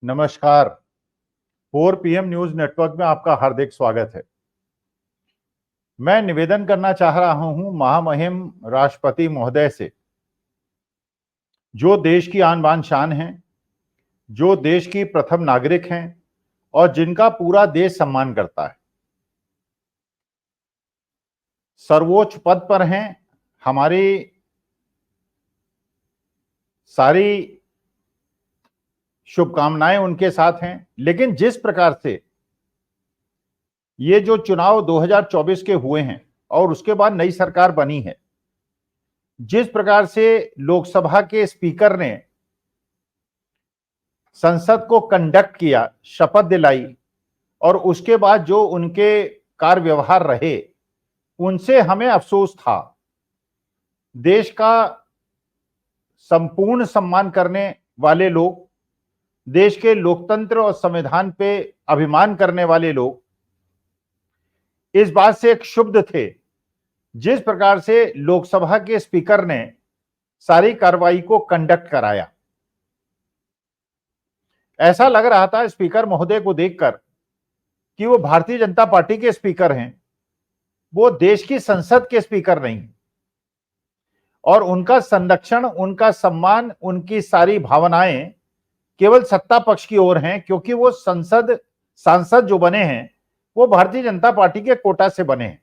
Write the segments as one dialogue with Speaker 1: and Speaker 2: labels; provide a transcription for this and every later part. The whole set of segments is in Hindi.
Speaker 1: नमस्कार। 4 पीएम न्यूज नेटवर्क में आपका हार्दिक स्वागत है। मैं निवेदन करना चाह रहा हूं महामहिम राष्ट्रपति महोदय से, जो देश की आन बान शान हैं, जो देश की प्रथम नागरिक हैं और जिनका पूरा देश सम्मान करता है, सर्वोच्च पद पर हैं। हमारी सारी शुभकामनाएं उनके साथ हैं। लेकिन जिस प्रकार से ये जो चुनाव 2024 के हुए हैं और उसके बाद नई सरकार बनी है, जिस प्रकार से लोकसभा के स्पीकर ने संसद को कंडक्ट किया, शपथ दिलाई और उसके बाद जो उनके कार्य व्यवहार रहे, उनसे हमें अफसोस था। देश का संपूर्ण सम्मान करने वाले लोग, देश के लोकतंत्र और संविधान पे अभिमान करने वाले लोग इस बात से एक क्षुब्ध थे जिस प्रकार से लोकसभा के स्पीकर ने सारी कार्रवाई को कंडक्ट कराया। ऐसा लग रहा था स्पीकर महोदय को देखकर कि वो भारतीय जनता पार्टी के स्पीकर हैं, वो देश की संसद के स्पीकर नहीं। और उनका संरक्षण, उनका सम्मान, उनकी सारी भावनाएं केवल सत्ता पक्ष की ओर हैं, क्योंकि वो सांसद जो बने हैं वो भारतीय जनता पार्टी के कोटा से बने हैं।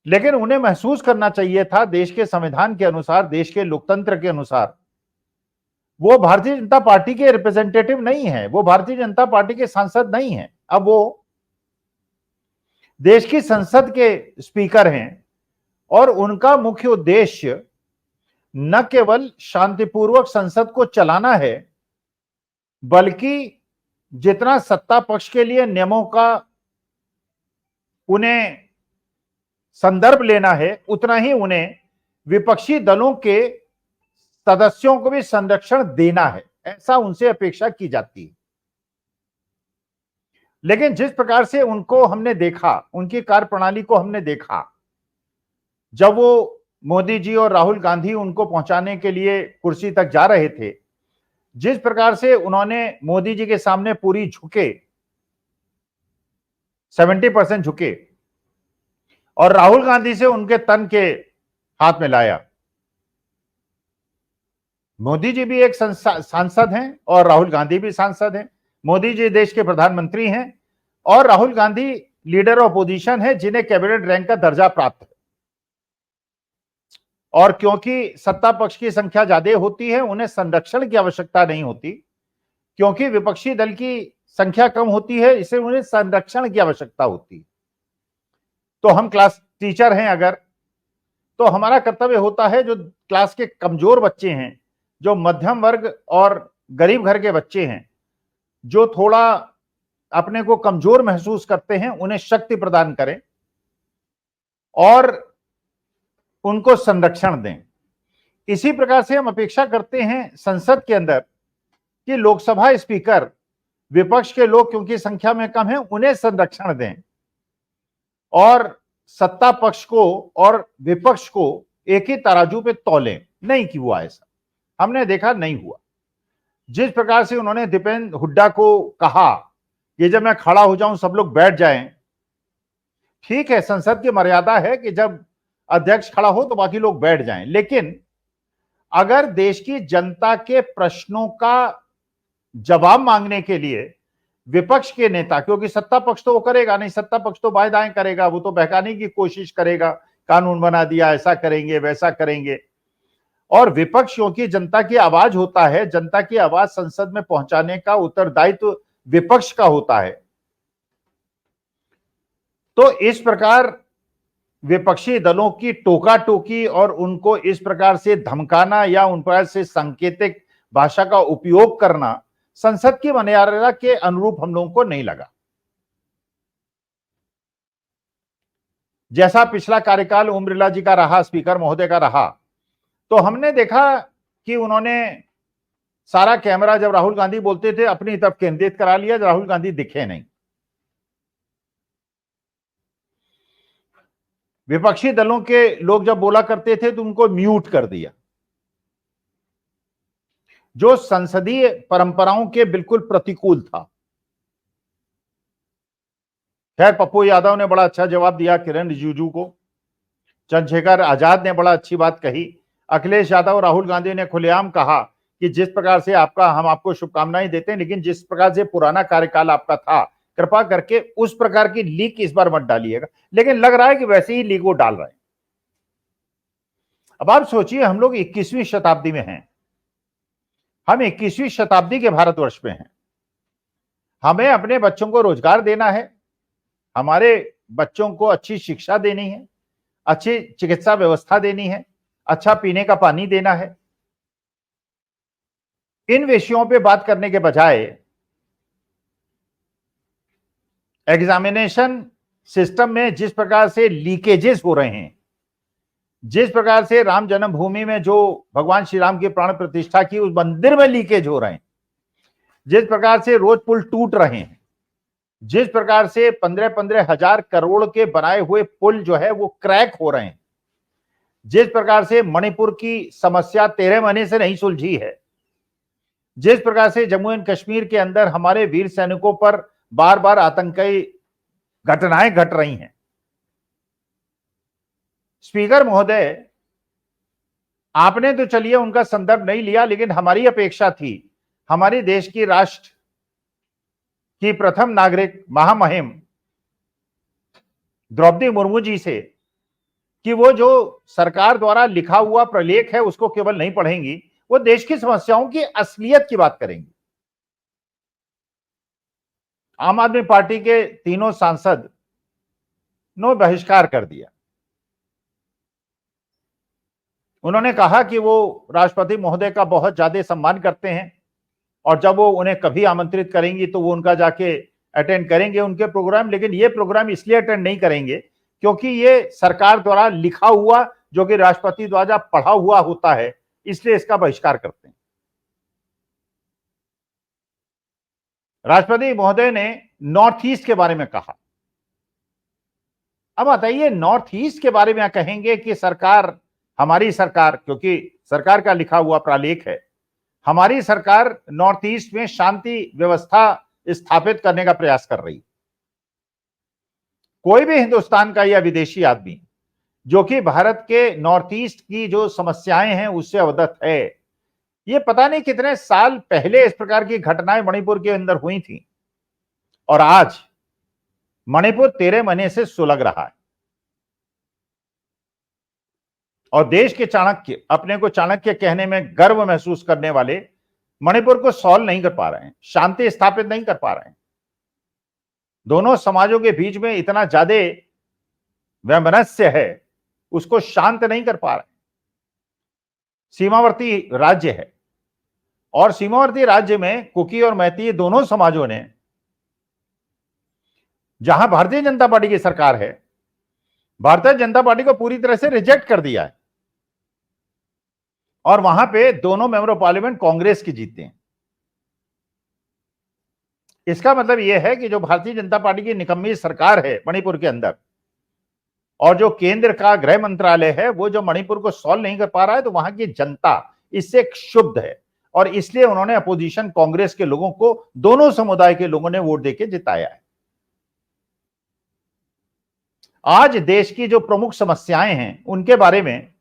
Speaker 1: लेकिन उन्हें महसूस करना चाहिए था, देश के संविधान के अनुसार, देश के लोकतंत्र के अनुसार, वो भारतीय जनता पार्टी के रिप्रेजेंटेटिव नहीं है, वो भारतीय जनता पार्टी के सांसद नहीं है। अब वो देश की संसद के स्पीकर हैं और उनका मुख्य उद्देश्य न केवल शांतिपूर्वक संसद को चलाना है, बल्कि जितना सत्ता पक्ष के लिए नियमों का उन्हें संदर्भ लेना है, उतना ही उन्हें विपक्षी दलों के सदस्यों को भी संरक्षण देना है, ऐसा उनसे अपेक्षा की जाती है। लेकिन जिस प्रकार से उनको हमने देखा, उनकी कार्यप्रणाली को हमने देखा, जब वो मोदी जी और राहुल गांधी उनको पहुंचाने के लिए कुर्सी तक जा रहे थे, जिस प्रकार से उन्होंने मोदी जी के सामने पूरी झुके, 70% झुके और राहुल गांधी से उनके तन के हाथ में लाया। मोदी जी भी एक सांसद हैं और राहुल गांधी भी सांसद हैं। मोदी जी देश के प्रधानमंत्री हैं और राहुल गांधी लीडर ऑपोजिशन है, जिन्हें कैबिनेट रैंक का दर्जा प्राप्त है। और क्योंकि सत्ता पक्ष की संख्या ज्यादा होती है, उन्हें संरक्षण की आवश्यकता नहीं होती। क्योंकि विपक्षी दल की संख्या कम होती है, इससे उन्हें संरक्षण की आवश्यकता होती है। तो हम क्लास टीचर हैं अगर, तो हमारा कर्तव्य होता है, जो क्लास के कमजोर बच्चे हैं, जो मध्यम वर्ग और गरीब घर के बच्चे हैं, जो थोड़ा अपने को कमजोर महसूस करते हैं, उन्हें शक्ति प्रदान करें और उनको संरक्षण दें। इसी प्रकार से हम अपेक्षा करते हैं संसद के अंदर कि लोकसभा स्पीकर विपक्ष के लोग, क्योंकि संख्या में कम है, उन्हें संरक्षण दें और सत्ता पक्ष को और विपक्ष को एक ही तराजू पे तौलें। नहीं कि हुआ ऐसा, हमने देखा नहीं हुआ। जिस प्रकार से उन्होंने दीपेंद्र हुड्डा को कहा कि जब मैं खड़ा हो जाऊं सब लोग बैठ जाएं, ठीक है, संसद की मर्यादा है कि जब अध्यक्ष खड़ा हो तो बाकी लोग बैठ जाएं, लेकिन अगर देश की जनता के प्रश्नों का जवाब मांगने के लिए विपक्ष के नेता, क्योंकि सत्ता पक्ष तो वो करेगा नहीं, सत्ता पक्ष तो बाएं दाएं करेगा, वो तो बहकाने की कोशिश करेगा, कानून बना दिया, ऐसा करेंगे वैसा करेंगे। और विपक्ष क्योंकि जनता की आवाज होता है, जनता की आवाज संसद में पहुंचाने का उत्तरदायित्व विपक्ष का होता है। तो इस प्रकार विपक्षी दलों की टोका टोकी और उनको इस प्रकार से धमकाना या उन पर से सांकेतिक भाषा का उपयोग करना संसद की मर्यादा के अनुरूप हम लोगों को नहीं लगा। जैसा पिछला कार्यकाल ओम बिरला जी का रहा, स्पीकर महोदय का रहा, तो हमने देखा कि उन्होंने सारा कैमरा जब राहुल गांधी बोलते थे अपनी तरफ केंद्रित करा लिया, राहुल गांधी दिखे नहीं। विपक्षी दलों के लोग जब बोला करते थे तो उनको म्यूट कर दिया। जो संसदीय परंपराओं के बिल्कुल प्रतिकूल था। खैर, पप्पू यादव ने बड़ा अच्छा जवाब दिया किरण रिजिजू को, चंद्रशेखर आजाद ने बड़ा अच्छी बात कही, अखिलेश यादव और राहुल गांधी ने खुलेआम कहा कि जिस प्रकार से हम आपको शुभकामनाएं देते हैं, लेकिन जिस प्रकार से पुराना कार्यकाल आपका था, कृपा करके उस प्रकार की लीक इस बार मत डालिएगा। लेकिन लग रहा है कि वैसे ही लीक वो डाल रहे हैं। अब आप सोचिए, हम लोग 21वीं शताब्दी में हैं, हम 21वीं शताब्दी के भारतवर्ष में हैं। हमें अपने बच्चों को रोजगार देना है, हमारे बच्चों को अच्छी शिक्षा देनी है, अच्छी चिकित्सा व्यवस्था देनी है, अच्छा पीने का पानी देना है। इन विषयों पे बात करने के बजाय एग्जामिनेशन सिस्टम में जिस प्रकार से लीकेजेस हो रहे हैं, जिस प्रकार से राम जन्मभूमि में जो भगवान श्री राम की प्राण प्रतिष्ठा की उस मंदिर में लीकेज हो रहे हैं, जिस प्रकार से रोज पुल टूट रहे हैं, जिस प्रकार से 15-15 हजार करोड़ के बनाए हुए पुल जो है वो क्रैक हो रहे हैं, जिस प्रकार से मणिपुर की समस्या 13 महीने से नहीं सुलझी है, जिस प्रकार से जम्मू एंड कश्मीर के अंदर हमारे वीर सैनिकों पर बार बार आतंकी घटनाएं घट रही हैं। स्पीकर महोदय, आपने तो चलिए उनका संदर्भ नहीं लिया, लेकिन हमारी अपेक्षा थी हमारे देश की राष्ट्र की प्रथम नागरिक महामहिम द्रौपदी मुर्मू जी से कि वो जो सरकार द्वारा लिखा हुआ प्रलेख है उसको केवल नहीं पढ़ेंगी, वो देश की समस्याओं की असलियत की बात करेंगी। आम आदमी पार्टी के तीनों सांसद ने बहिष्कार कर दिया। उन्होंने कहा कि वो राष्ट्रपति महोदय का बहुत ज्यादा सम्मान करते हैं और जब वो उन्हें कभी आमंत्रित करेंगी तो वो उनका जाके अटेंड करेंगे उनके प्रोग्राम, लेकिन ये प्रोग्राम इसलिए अटेंड नहीं करेंगे क्योंकि ये सरकार द्वारा लिखा हुआ जो कि राष्ट्रपति द्वारा पढ़ा हुआ होता है, इसलिए इसका बहिष्कार करते हैं। राष्ट्रपति महोदय ने नॉर्थ ईस्ट के बारे में कहा। अब बताइए, नॉर्थ ईस्ट के बारे में कहेंगे कि सरकार, हमारी सरकार, क्योंकि सरकार का लिखा हुआ प्रालेख है, हमारी सरकार नॉर्थ ईस्ट में शांति व्यवस्था स्थापित करने का प्रयास कर रही। कोई भी हिंदुस्तान का या विदेशी आदमी जो कि भारत के नॉर्थ ईस्ट की जो समस्याएं हैं उससे अवगत है। ये पता नहीं कितने साल पहले इस प्रकार की घटनाएं मणिपुर के अंदर हुई थी और आज मणिपुर 13 महीने से सुलग रहा है और देश के चाणक्य, अपने को चाणक्य कहने में गर्व महसूस करने वाले, मणिपुर को सॉल्व नहीं कर पा रहे हैं, शांति स्थापित नहीं कर पा रहे हैं। दोनों समाजों के बीच में इतना ज्यादा वैमनस्य है, उसको शांत नहीं कर पा रहे। सीमावर्ती राज्य है और सीमावर्ती राज्य में कुकी और मैती दोनों समाजों ने, जहां भारतीय जनता पार्टी की सरकार है, भारतीय जनता पार्टी को पूरी तरह से रिजेक्ट कर दिया है और वहां पे दोनों मेंबर ऑफ पार्लियामेंट कांग्रेस की जीते हैं। इसका मतलब यह है कि जो भारतीय जनता पार्टी की निकम्मी सरकार है मणिपुर के अंदर और जो केंद्र का गृह मंत्रालय है वो जो मणिपुर को सॉल्व नहीं कर पा रहा है, तो वहां की जनता इससे क्षुब्ध है और इसलिए उन्होंने अपोजिशन कांग्रेस के लोगों को, दोनों समुदाय के लोगों ने वोट देके जिताया है। आज देश की जो प्रमुख समस्याएं हैं उनके बारे में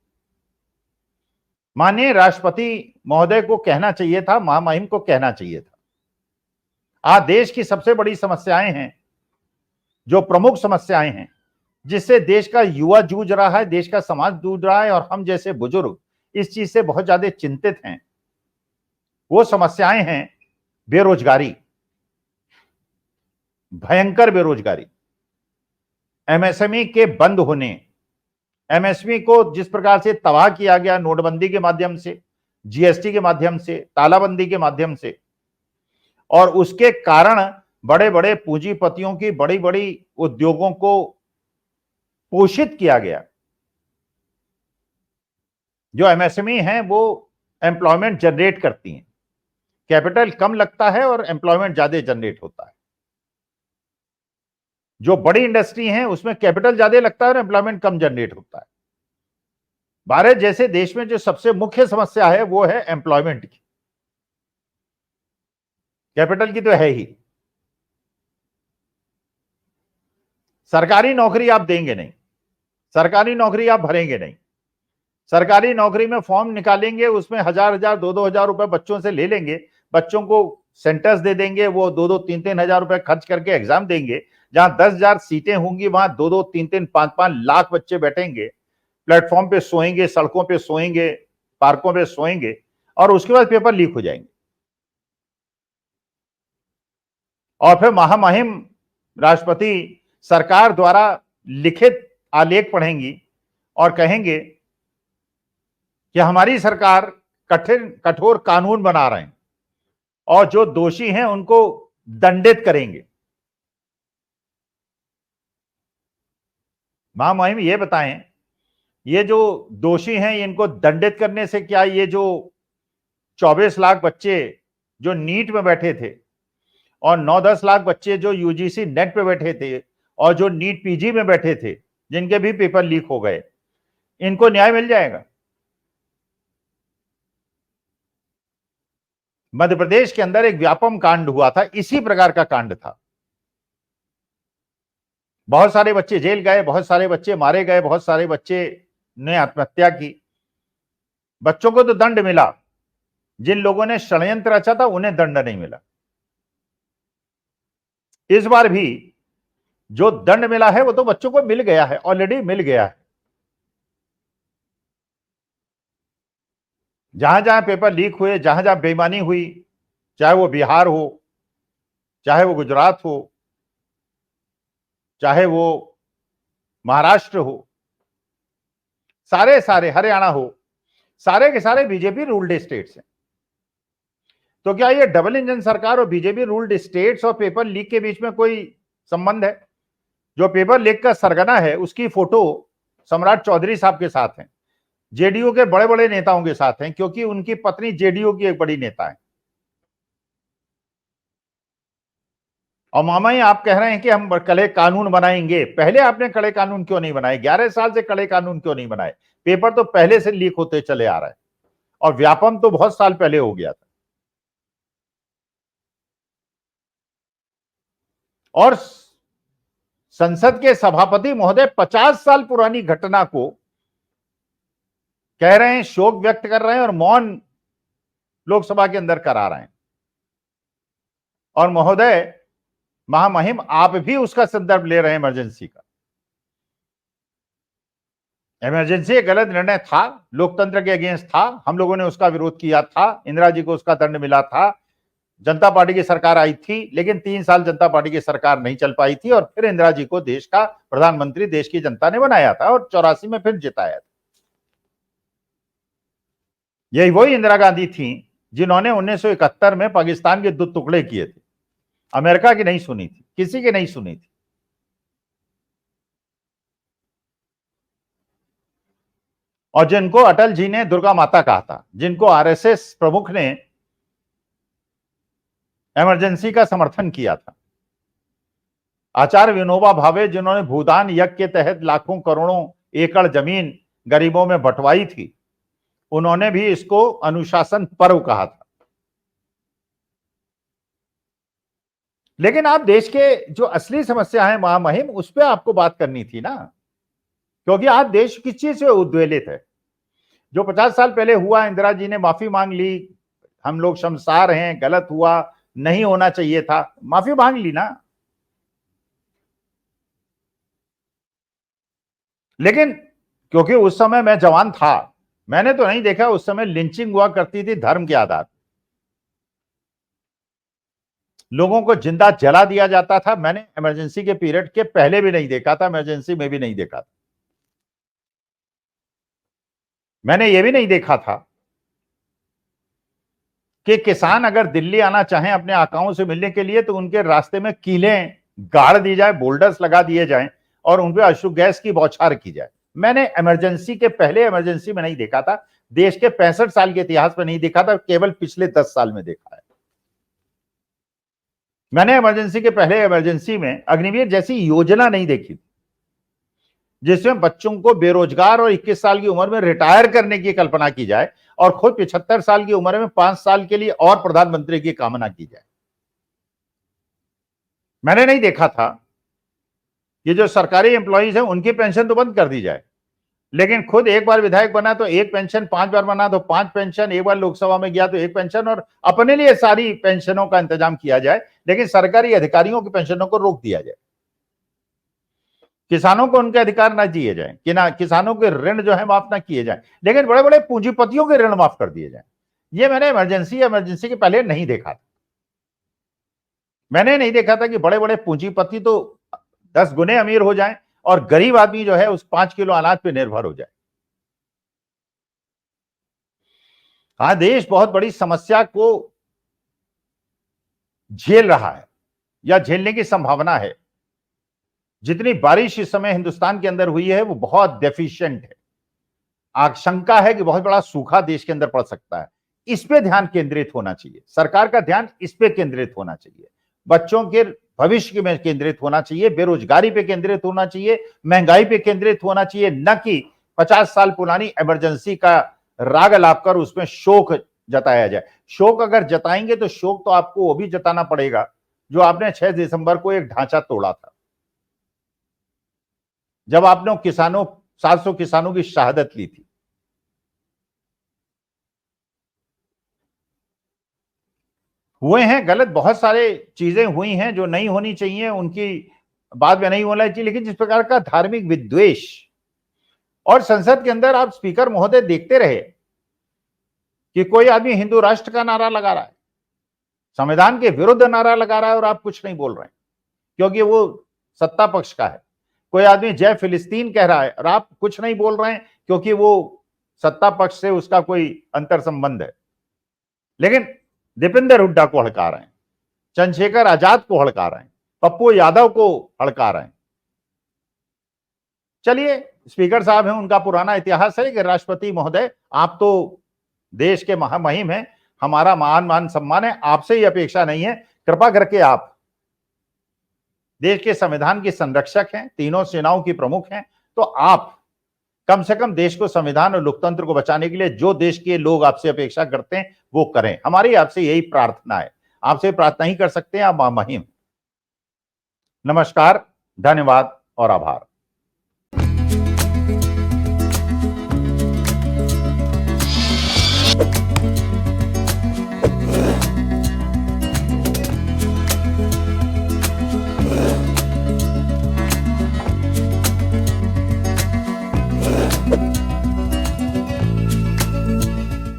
Speaker 1: माननीय राष्ट्रपति महोदय को कहना चाहिए था, महामहिम को कहना चाहिए था। आज देश की सबसे बड़ी समस्याएं हैं, जो प्रमुख समस्याएं हैं जिससे देश का युवा जूझ रहा है, देश का समाज जूझ रहा है और हम जैसे बुजुर्ग इस चीज से बहुत ज्यादा चिंतित हैं। वो समस्याएं हैं बेरोजगारी, भयंकर बेरोजगारी, एमएसएमई के बंद होने, एमएसएमई को जिस प्रकार से तबाह किया गया नोटबंदी के माध्यम से, जीएसटी के माध्यम से, तालाबंदी के माध्यम से, और उसके कारण बड़े बड़े पूंजीपतियों की बड़ी बड़ी उद्योगों को पोषित किया गया। जो एमएसएमई हैं वो एम्प्लॉयमेंट जनरेट करती हैं, कैपिटल कम लगता है और एम्प्लॉयमेंट ज्यादा जनरेट होता है। जो बड़ी इंडस्ट्री है उसमें कैपिटल ज्यादा लगता है और एम्प्लॉयमेंट कम जनरेट होता है। भारत जैसे देश में जो सबसे मुख्य समस्या है वो है एम्प्लॉयमेंट की। कैपिटल की तो है ही। सरकारी नौकरी आप देंगे नहीं, सरकारी नौकरी आप भरेंगे नहीं, सरकारी नौकरी में फॉर्म निकालेंगे, उसमें 1,000 2,000 हजार रुपए बच्चों से ले लेंगे, बच्चों को सेंटर्स दे देंगे, वो 2-2 3-3 हजार रुपए खर्च करके एग्जाम देंगे। जहां 10,000 सीटें होंगी वहां 2-2 3-3 5-5 लाख बच्चे बैठेंगे, प्लेटफॉर्म पे सोएंगे, सड़कों पे सोएंगे, पार्कों पे सोएंगे, और उसके बाद पेपर लीक हो जाएंगे। और फिर महामहिम राष्ट्रपति सरकार द्वारा लिखित आलेख पढ़ेंगी और कहेंगे कि हमारी सरकार कठोर कानून बना रहे हैं और जो दोषी हैं उनको दंडित करेंगे। महामहिम ये बताएं, ये जो दोषी हैं इनको दंडित करने से क्या ये जो 24 लाख बच्चे जो नीट में बैठे थे और 9-10 लाख बच्चे जो यूजीसी नेट पे बैठे थे और जो नीट पीजी में बैठे थे, जिनके भी पेपर लीक हो गए, इनको न्याय मिल जाएगा? मध्य प्रदेश के अंदर एक व्यापम कांड हुआ था, इसी प्रकार का कांड था। बहुत सारे बच्चे जेल गए, बहुत सारे बच्चे मारे गए, बहुत सारे बच्चे ने आत्महत्या की। बच्चों को तो दंड मिला, जिन लोगों ने षड्यंत्र रचा था उन्हें दंड नहीं मिला। इस बार भी जो दंड मिला है वो तो बच्चों को मिल गया है, ऑलरेडी मिल गया है। जहां जहां पेपर लीक हुए, जहां जहां बेईमानी हुई, चाहे वो बिहार हो, चाहे वो गुजरात हो, चाहे वो महाराष्ट्र हो, सारे हरियाणा हो, सारे के सारे बीजेपी रूल्ड स्टेट्स हैं। तो क्या ये डबल इंजन सरकार और बीजेपी रूल्ड स्टेट्स और पेपर लीक के बीच में कोई संबंध है? जो पेपर लीक का सरगना है उसकी फोटो सम्राट चौधरी साहब के साथ है, जेडीयू के बड़े बड़े नेताओं के साथ हैं, क्योंकि उनकी पत्नी जेडीयू की एक बड़ी नेता है। और मामा ही आप कह रहे हैं कि हम कड़े कानून बनाएंगे। पहले आपने कड़े कानून क्यों नहीं बनाए? 11 साल से कड़े कानून क्यों नहीं बनाए? पेपर तो पहले से लीक होते चले आ रहा है और व्यापम तो बहुत साल पहले हो गया था। और संसद के सभापति महोदय 50 साल पुरानी घटना को कह रहे हैं, शोक व्यक्त कर रहे हैं और मौन लोकसभा के अंदर करा रहे हैं। और महोदय महामहिम आप भी उसका संदर्भ ले रहे हैं इमरजेंसी का। इमरजेंसी एक गलत निर्णय था, लोकतंत्र के अगेंस्ट था, हम लोगों ने उसका विरोध किया था, इंदिरा जी को उसका दंड मिला था, जनता पार्टी की सरकार आई थी, लेकिन 3 साल जनता पार्टी की सरकार नहीं चल पाई थी और फिर इंदिरा जी को देश का प्रधानमंत्री देश की जनता ने बनाया था और 84 में फिर जिताया था। यही वही इंदिरा गांधी थी जिन्होंने 1971 में पाकिस्तान के 2 टुकड़े किए थे। अमेरिका की नहीं सुनी थी, किसी की नहीं सुनी थी। और जिनको अटल जी ने दुर्गा माता कहा था, जिनको आरएसएस प्रमुख ने इमरजेंसी का समर्थन किया था, आचार्य विनोबा भावे जिन्होंने भूदान यज्ञ के तहत लाखों करोड़ों एकड़ जमीन गरीबों में बंटवाई थी, उन्होंने भी इसको अनुशासन पर्व कहा था। लेकिन आप देश के जो असली समस्या है महामहिम, उस पर आपको बात करनी थी ना, क्योंकि आज देश किस चीज से उद्वेलित है? जो 50 साल पहले हुआ, इंदिरा जी ने माफी मांग ली, हम लोग शर्मसार हैं, गलत हुआ, नहीं होना चाहिए था, माफी मांग ली ना। लेकिन क्योंकि उस समय मैं जवान था, मैंने तो नहीं देखा उस समय लिंचिंग हुआ करती थी धर्म के आधार, लोगों को जिंदा जला दिया जाता था। मैंने इमरजेंसी के पीरियड के पहले भी नहीं देखा था, इमरजेंसी में भी नहीं देखा था। मैंने यह भी नहीं देखा था कि किसान अगर दिल्ली आना चाहें अपने आकाओं से मिलने के लिए तो उनके रास्ते में कीलें गाड़ दी जाए, बोल्डर्स लगा दिए जाएं और उन पे अश्रु गैस की बौछार की जाए। मैंने इमरजेंसी के पहले इमरजेंसी में नहीं देखा था, देश के 65 साल के इतिहास में नहीं देखा था, केवल पिछले 10 साल में देखा है। मैंने इमरजेंसी के पहले इमरजेंसी में अग्निवीर जैसी योजना नहीं देखी थी, जिसमें बच्चों को बेरोजगार और 21 साल की उम्र में रिटायर करने की कल्पना की जाए और खुद 75 साल की उम्र में 5 साल के लिए और प्रधानमंत्री की कामना की जाए। मैंने नहीं देखा था कि जो सरकारी एम्प्लॉइज हैं उनकी पेंशन तो बंद कर दी जाए, लेकिन खुद एक बार विधायक बना तो एक पेंशन, 5 बार बना तो 5 पेंशन, एक बार लोकसभा में गया तो एक पेंशन, और अपने लिए सारी पेंशनों का इंतजाम किया जाए, लेकिन सरकारी अधिकारियों की पेंशनों को रोक दिया जाए। किसानों को उनके अधिकार ना दिए जाए, कि ना किसानों के ऋण जो है माफ ना किए जाए, लेकिन बड़े बड़े पूंजीपतियों के ऋण माफ कर दिए जाए। ये मैंने इमरजेंसी के पहले नहीं देखा था। मैंने नहीं देखा था कि बड़े बड़े पूंजीपति तो 10 गुने अमीर हो जाएं और गरीब आदमी जो है उस 5 किलो अनाज पे निर्भर हो जाए। हाँ, देश बहुत बड़ी समस्या को झेल रहा है या झेलने की संभावना है। जितनी बारिश इस समय हिंदुस्तान के अंदर हुई है वो बहुत डेफिशिएंट है। आशंका है कि बहुत बड़ा सूखा देश के अंदर पड़ सकता है। इस पे ध्यान केंद्रित होना चाहिए, सरकार का ध्यान इस पे केंद्रित होना चाहिए, बच्चों के भविष्य में केंद्रित होना चाहिए, बेरोजगारी पे केंद्रित होना चाहिए, महंगाई पे केंद्रित होना चाहिए, न कि 50 साल पुरानी इमरजेंसी का राग अलाप कर उसमें शोक जताया जाए। शोक अगर जताएंगे तो शोक तो आपको वो भी जताना पड़ेगा जो आपने 6 दिसंबर को एक ढांचा तोड़ा था, जब आपने 700 किसानों की शहादत ली थी। हुए हैं गलत, बहुत सारे चीजें हुई हैं जो नहीं होनी चाहिए, उनकी बाद में नहीं होना चाहिए, लेकिन जिस प्रकार का धार्मिक विद्वेष, और संसद के अंदर आप स्पीकर महोदय देखते रहे कि कोई आदमी हिंदू राष्ट्र का नारा लगा रहा है, संविधान के विरुद्ध नारा लगा रहा है और आप कुछ नहीं बोल रहे हैं क्योंकि वो सत्ता पक्ष का है। कोई आदमी जय फिलिस्तीन कह रहा है और आप कुछ नहीं बोल रहे हैं क्योंकि वो सत्ता पक्ष से उसका कोई अंतर संबंध है। लेकिन दीपेंद्र हुड्डा को हड़का रहे हैं, चंद्रशेखर आजाद को हड़का रहे हैं, पप्पू यादव को हड़का रहे हैं। चलिए, स्पीकर साहब हैं, उनका पुराना इतिहास है कि राष्ट्रपति महोदय आप तो देश के महामहिम हैं, हमारा मान सम्मान है, आपसे ही अपेक्षा नहीं है, कृपा करके आप देश के संविधान के संरक्षक हैं, तीनों सेनाओं की प्रमुख हैं, तो आप कम से कम देश को, संविधान और लोकतंत्र को बचाने के लिए जो देश के लोग आपसे अपेक्षा करते हैं वो करें। हमारी आपसे यही प्रार्थना है, आपसे प्रार्थना ही कर सकते हैं, आप महामहिम। नमस्कार, धन्यवाद और आभार।